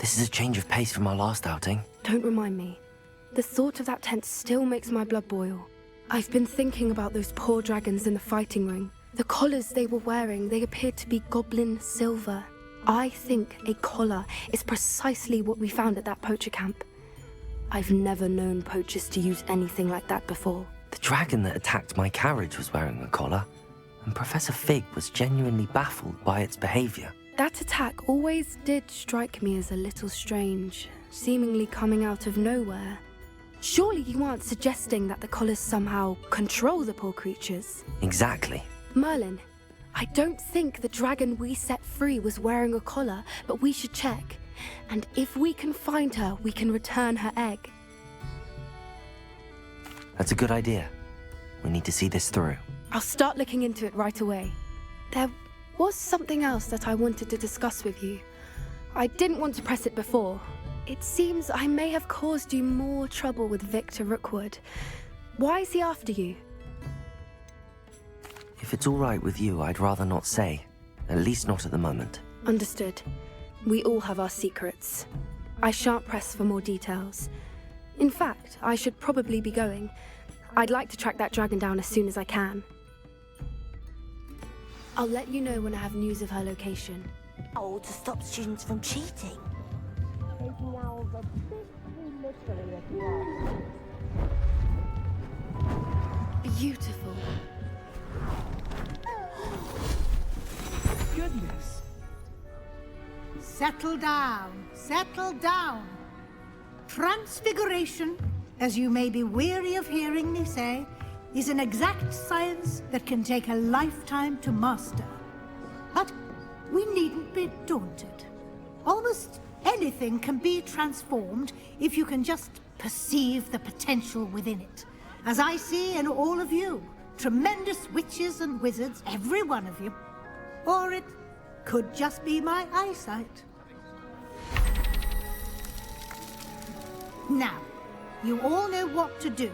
This is a change of pace from our last outing. Don't remind me. The thought of that tent still makes my blood boil. I've been thinking about those poor dragons in the fighting ring. The collars they were wearing, they appeared to be goblin silver. I think a collar is precisely what we found at that poacher camp. I've never known poachers to use anything like that before. The dragon that attacked my carriage was wearing a collar, and Professor Fig was genuinely baffled by its behavior. That attack always did strike me as a little strange, seemingly coming out of nowhere. Surely you aren't suggesting that the collars somehow control the poor creatures? Exactly. Merlin, I don't think the dragon we set free was wearing a collar, but we should check. And if we can find her, we can return her egg. That's a good idea. We need to see this through. I'll start looking into it right away. There was something else that I wanted to discuss with you. I didn't want to press it before. It seems I may have caused you more trouble with Victor Rookwood. Why is he after you? If it's all right with you, I'd rather not say. At least not at the moment. Understood. We all have our secrets. I shan't press for more details. In fact, I should probably be going. I'd like to track that dragon down as soon as I can. I'll let you know when I have news of her location. Oh, to stop students from cheating. Taking owls a bit too literally at once. Beautiful. Goodness. Settle down, settle down. Transfiguration, as you may be weary of hearing me say, is an exact science that can take a lifetime to master. But we needn't be daunted. Almost anything can be transformed if you can just perceive the potential within it. As I see in all of you, tremendous witches and wizards, every one of you. Or it could just be my eyesight. Now, you all know what to do.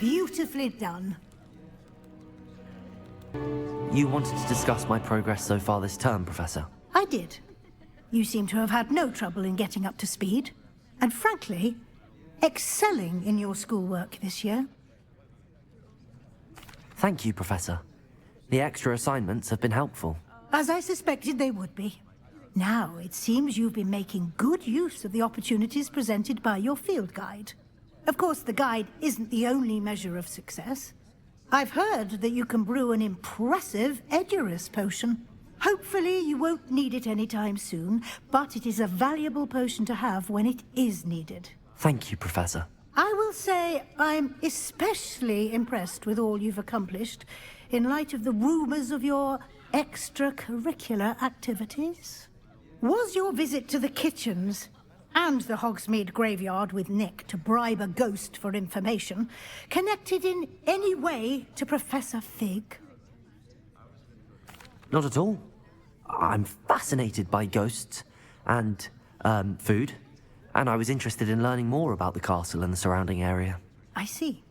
Beautifully done. You wanted to discuss my progress so far this term, Professor? I did. You seem to have had no trouble in getting up to speed. And frankly, excelling in your schoolwork this year. Thank you, Professor. The extra assignments have been helpful. As I suspected they would be. Now, it seems you've been making good use of the opportunities presented by your field guide. Of course, the guide isn't the only measure of success. I've heard that you can brew an impressive Edurus potion. Hopefully, you won't need it anytime soon, but it is a valuable potion to have when it is needed. Thank you, Professor. I will say I'm especially impressed with all you've accomplished in light of the rumors of your extracurricular activities. Was your visit to the kitchens and the Hogsmeade graveyard with Nick to bribe a ghost for information connected in any way to Professor Fig? Not at all. I'm fascinated by ghosts and, food, and I was interested in learning more about the castle and the surrounding area. I see.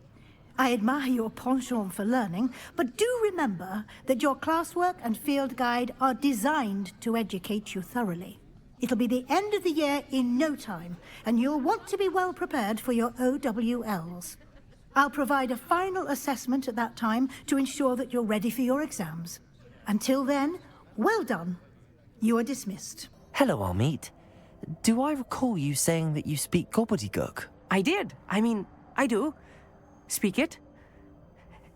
I admire your penchant for learning, but do remember that your classwork and field guide are designed to educate you thoroughly. It'll be the end of the year in no time, and you'll want to be well prepared for your OWLs. I'll provide a final assessment at that time to ensure that you're ready for your exams. Until then, well done. You are dismissed. Hello, Armeet. Do I recall you saying that you speak gobbledygook? I did. I do. Speak it.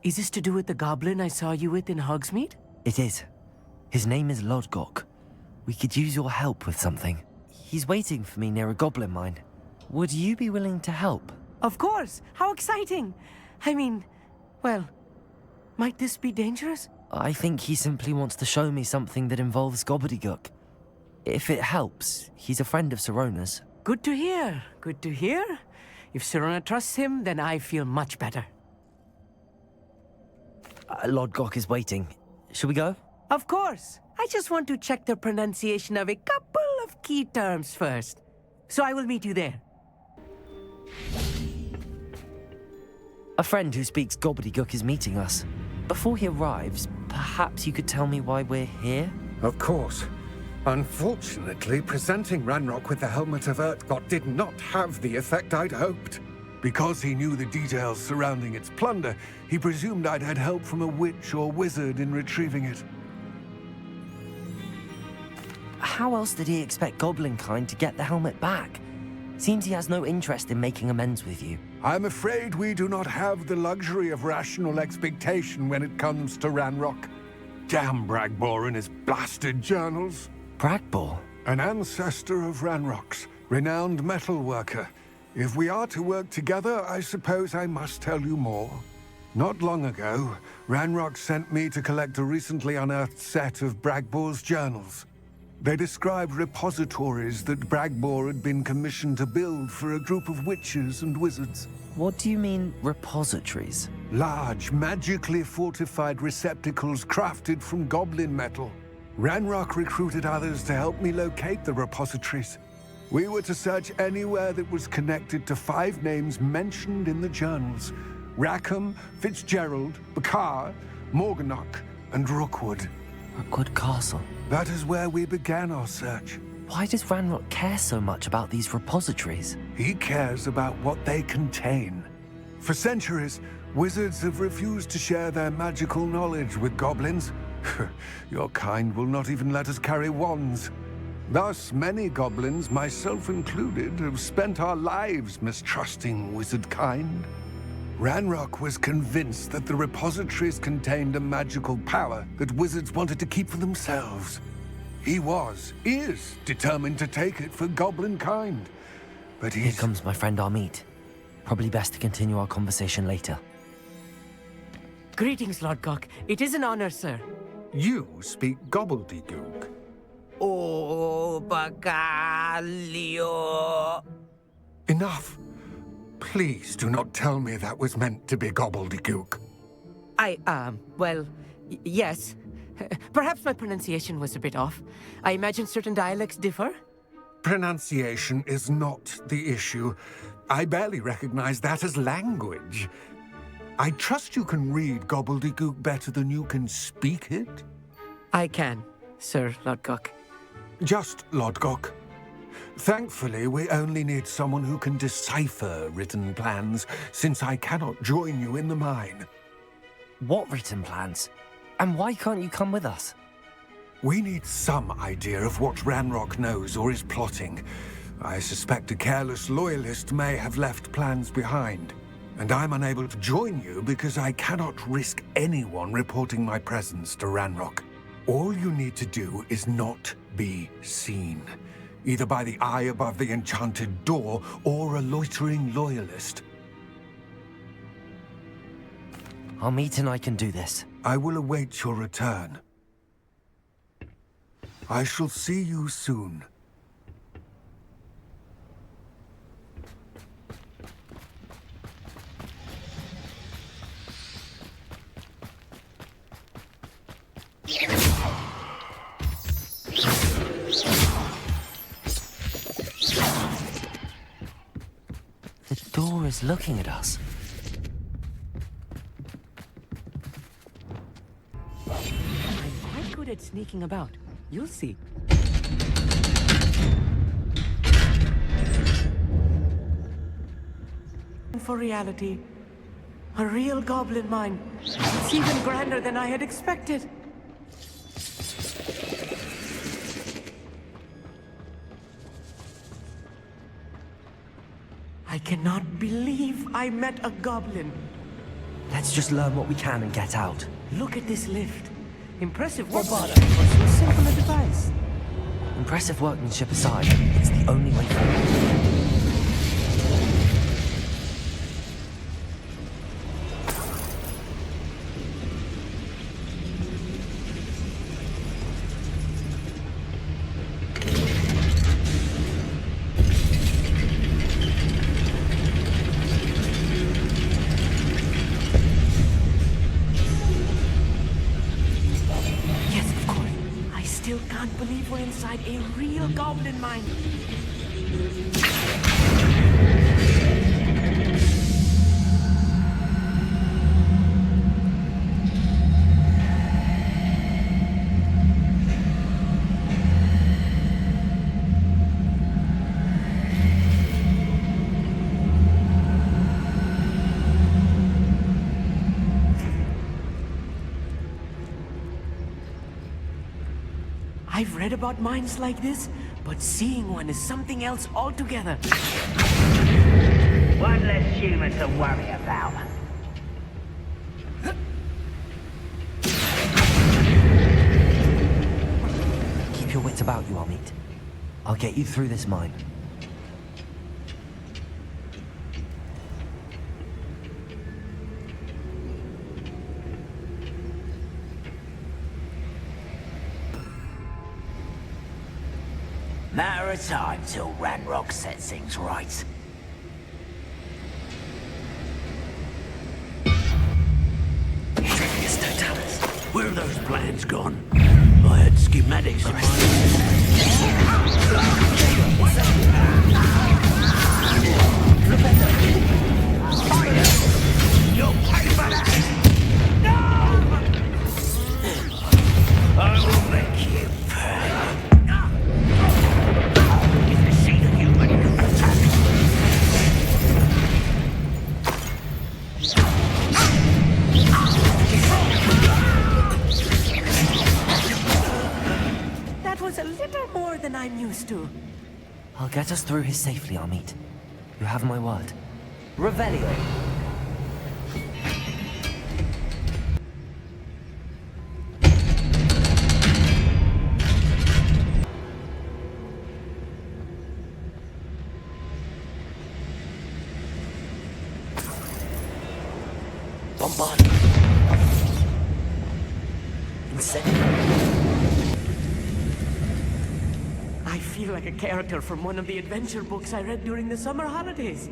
Is this to do with the goblin I saw you with in Hogsmeade? It is. His name is Lodgok. We could use your help with something. He's waiting for me near a goblin mine. Would you be willing to help? Of course. How exciting. Well, might this be dangerous? I think he simply wants to show me something that involves gobbledygook. If it helps, he's a friend of Sirona's. Good to hear. Good to hear. If Serona trusts him, then I feel much better. Lord Gok is waiting. Shall we go? Of course. I just want to check the pronunciation of a couple of key terms first. So I will meet you there. A friend who speaks gobbledygook is meeting us. Before he arrives, perhaps you could tell me why we're here? Of course. Unfortunately, presenting Ranrok with the Helmet of Urtkot did not have the effect I'd hoped. Because he knew the details surrounding its plunder, he presumed I'd had help from a witch or wizard in retrieving it. How else did he expect Goblinkind to get the helmet back? Seems he has no interest in making amends with you. I'm afraid we do not have the luxury of rational expectation when it comes to Ranrok. Damn Bragbor and his blasted journals. Bragbor? An ancestor of Ranrock's, renowned metal worker. If we are to work together, I suppose I must tell you more. Not long ago, Ranrock sent me to collect a recently unearthed set of Bragbor's journals. They described repositories that Bragbor had been commissioned to build for a group of witches and wizards. What do you mean, repositories? Large, magically fortified receptacles crafted from goblin metal. Ranrock recruited others to help me locate the repositories. We were to search anywhere that was connected to 5 names mentioned in the journals: Rackham, Fitzgerald, Bakar, Morganach, and Rookwood. Rookwood Castle. That is where we began our search. Why does Ranrok care so much about these repositories? He cares about what they contain. For centuries, wizards have refused to share their magical knowledge with goblins. Your kind will not even let us carry wands. Thus, many goblins, myself included, have spent our lives mistrusting wizard kind. Ranrok was convinced that the repositories contained a magical power that wizards wanted to keep for themselves. He is determined to take it for goblin kind. But Here comes my friend Amit. Probably best to continue our conversation later. Greetings, Lord Gok. It is an honor, sir. You speak gobbledygook. Oh, Bagalio. Enough. Please do not tell me that was meant to be gobbledygook. Yes. Perhaps my pronunciation was a bit off. I imagine certain dialects differ. Pronunciation is not the issue. I barely recognize that as language. I trust you can read gobbledygook better than you can speak it? I can, Sir Lord Gok. Just Lord Gok. Thankfully, we only need someone who can decipher written plans, since I cannot join you in the mine. What written plans? And why can't you come with us? We need some idea of what Ranrok knows or is plotting. I suspect a careless loyalist may have left plans behind. And I'm unable to join you because I cannot risk anyone reporting my presence to Ranrok. All you need to do is not be seen, either by the eye above the enchanted door or a loitering loyalist. Amit and I can do this. I will await your return. I shall see you soon. The door is looking at us. I'm quite good at sneaking about. You'll see. For reality, a real goblin mine. It's even grander than I had expected. I cannot believe I met a goblin. Let's just learn what we can and get out. Look at this lift. Impressive workmanship for so simple a device. Impressive workmanship aside, it's the only way forward. inside a real goblin mine. I've read about mines like this, but seeing one is something else altogether. One less human to worry about. Keep your wits about you, Amit. I'll get you through this mine. Matter of time till Ranrok sets things right. Where have those plans gone? I had schematics in You'll pay for that! No! I will make you pay. It's the seed of you when you attack. That was a little more than I'm used to. I'll get us through here safely, Amit. You have my word. Revelio! bombardment. I feel like a character from one of the adventure books I read during the summer holidays.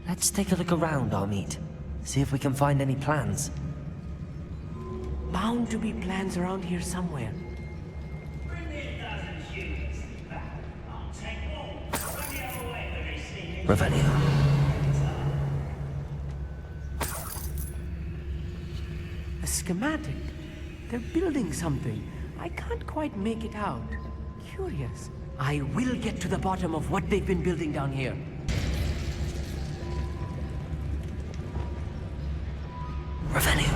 Let's take a look around, Amit. See if we can find any plans. Bound to be plans around here somewhere. Revelio. A schematic. They're building something. I can't quite make it out. Curious. I will get to the bottom of what they've been building down here. Revelio.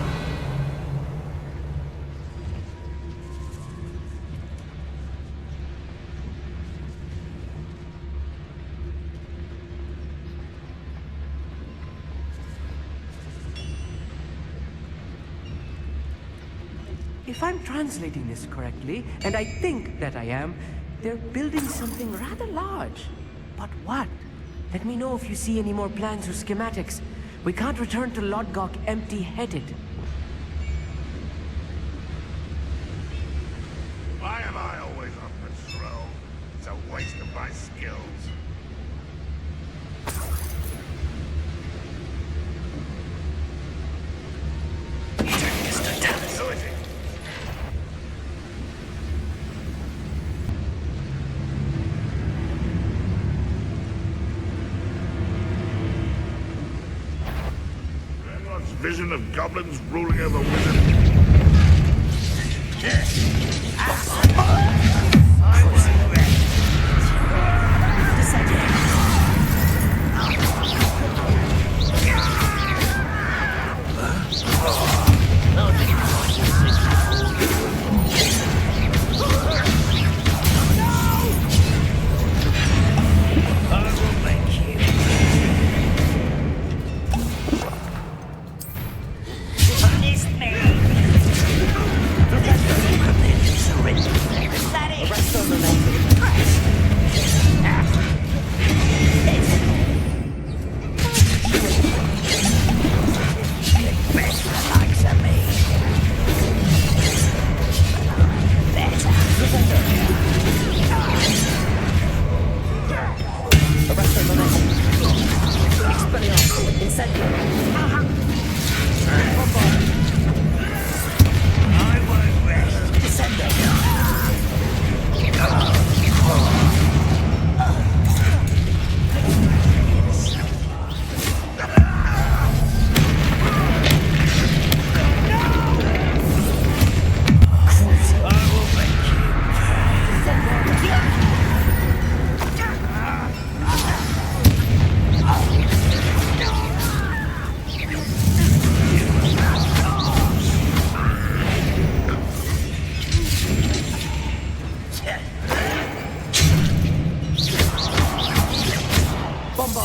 If I'm translating this correctly, and I think that I am, they're building something rather large. But what? Let me know if you see any more plans or schematics. We can't return to Lodgok empty-headed. Why am I always on patrol? It's a waste of my skills. Who is it? Ranrok's vision of goblins ruling over wizards.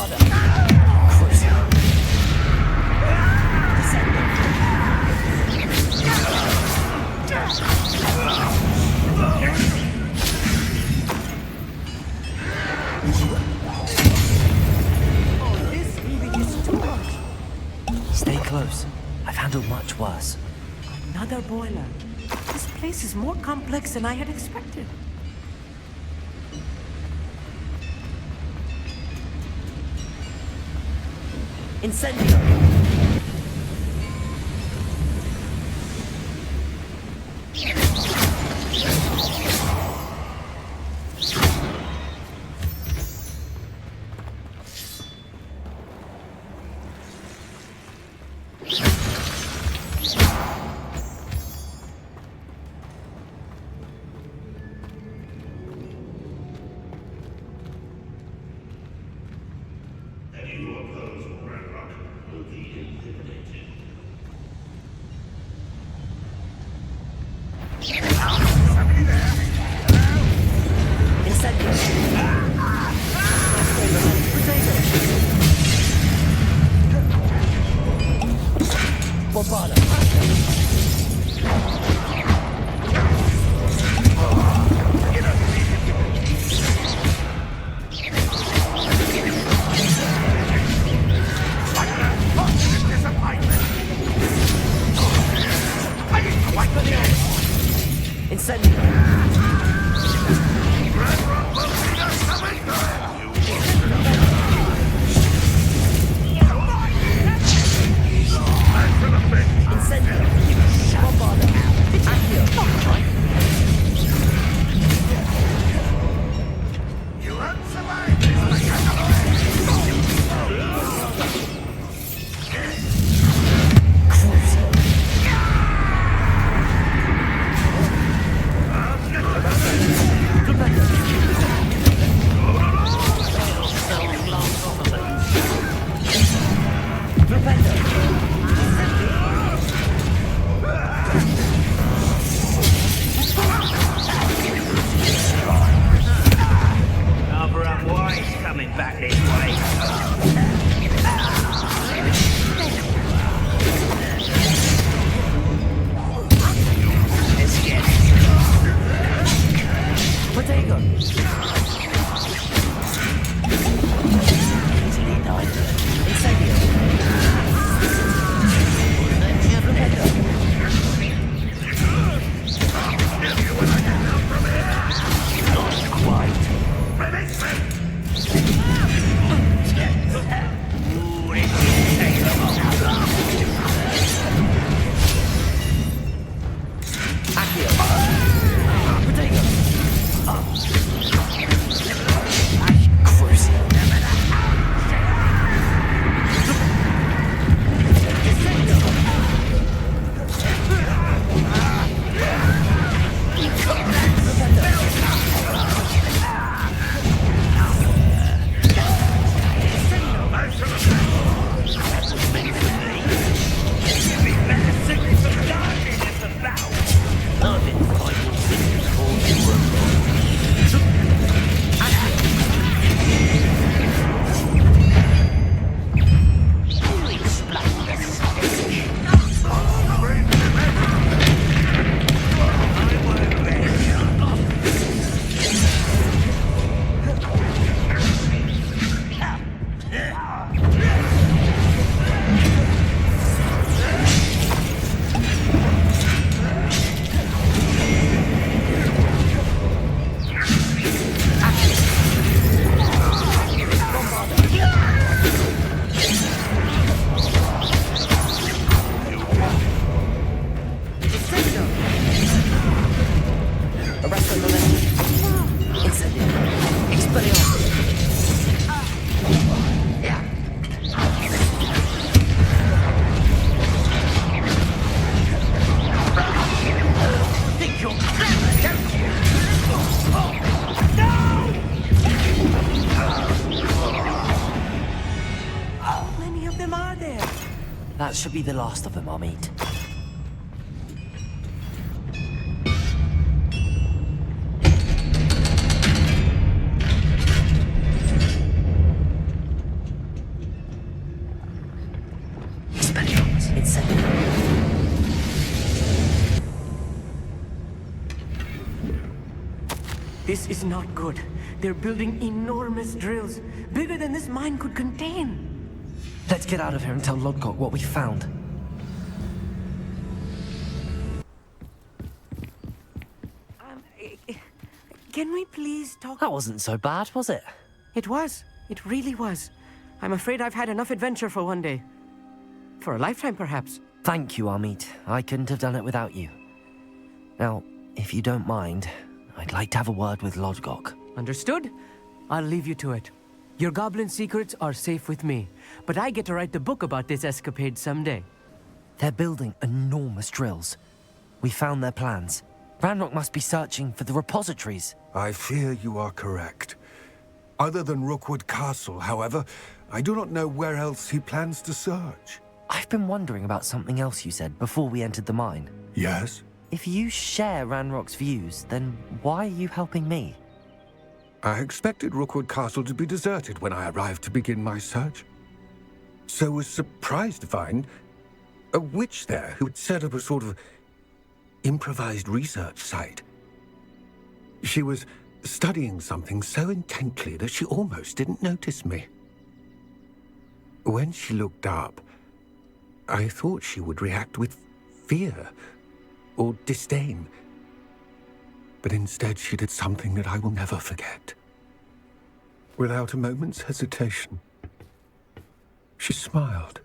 Oh, this really is too much. Stay close. I've handled much worse. Another boiler. This place is more complex than I had expected. Incendio! Any who oppose Ranrok will be eliminated. Somebody there? That should be the last of them I'll meet. This is not good. They're building enormous drills, bigger than this mine could contain. Let's get out of here and tell Lodgok what we found. Can we please talk? That wasn't so bad, was it? It was. It really was. I'm afraid I've had enough adventure for one day. For a lifetime, perhaps. Thank you, Amit. I couldn't have done it without you. Now, if you don't mind, I'd like to have a word with Lodgok. Understood? I'll leave you to it. Your goblin secrets are safe with me, but I get to write the book about this escapade someday. They're building enormous drills. We found their plans. Ranrok must be searching for the repositories. I fear you are correct. Other than Rookwood Castle, however, I do not know where else he plans to search. I've been wondering about something else you said before we entered the mine. Yes? If you share Ranrock's views, then why are you helping me? I expected Rookwood Castle to be deserted when I arrived to begin my search. So was surprised to find a witch there who had set up a sort of improvised research site. She was studying something so intently that she almost didn't notice me. When she looked up, I thought she would react with fear or disdain. But instead she did something that I will never forget. Without a moment's hesitation, she smiled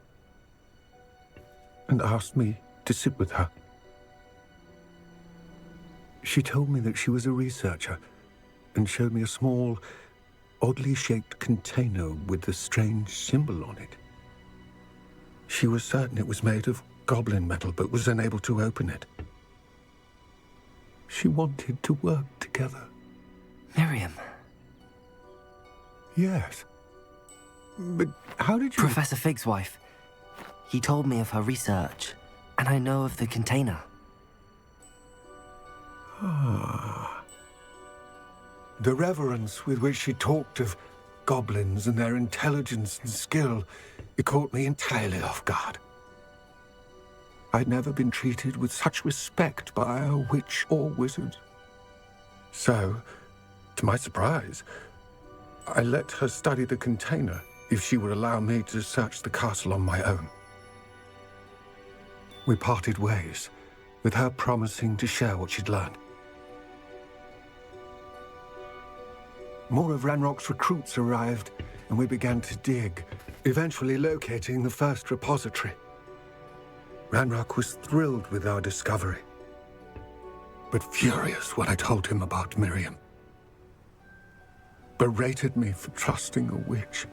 and asked me to sit with her. She told me that she was a researcher and showed me a small, oddly shaped container with a strange symbol on it. She was certain it was made of goblin metal, but was unable to open it. She wanted to work together. Miriam. Yes. But how did you... Professor Fig's wife. He told me of her research, and I know of the container. Ah. The reverence with which she talked of goblins and their intelligence and skill, it caught me entirely off guard. I'd never been treated with such respect by a witch or wizard. So, to my surprise, I let her study the container if she would allow me to search the castle on my own. We parted ways, with her promising to share what she'd learned. More of Ranrock's recruits arrived, and we began to dig, eventually locating the first repository. Ranrok was thrilled with our discovery, but furious when I told him about Miriam. Berated me for trusting a witch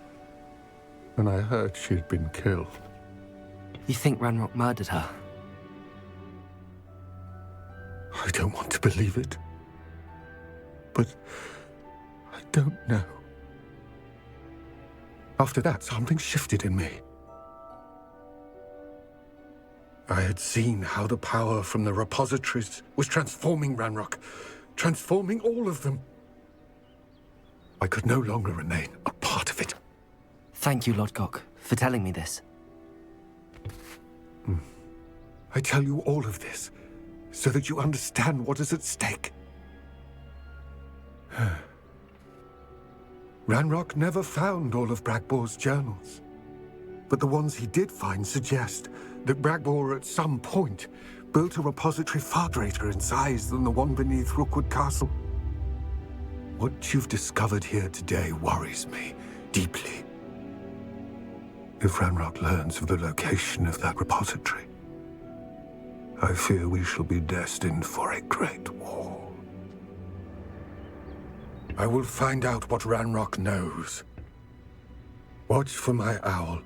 when I heard she had been killed. You think Ranrok murdered her? I don't want to believe it, but I don't know. After that, something shifted in me. I had seen how the power from the repositories was transforming Ranrok, transforming all of them. I could no longer remain a part of it. Thank you, Lodgok, for telling me this. I tell you all of this so that you understand what is at stake. Ranrok never found all of Bragbor's journals, but the ones he did find suggest that Bragbor at some point built a repository far greater in size than the one beneath Rookwood Castle. What you've discovered here today worries me deeply. If Ranrok learns of the location of that repository, I fear we shall be destined for a great war. I will find out what Ranrok knows. Watch for my owl.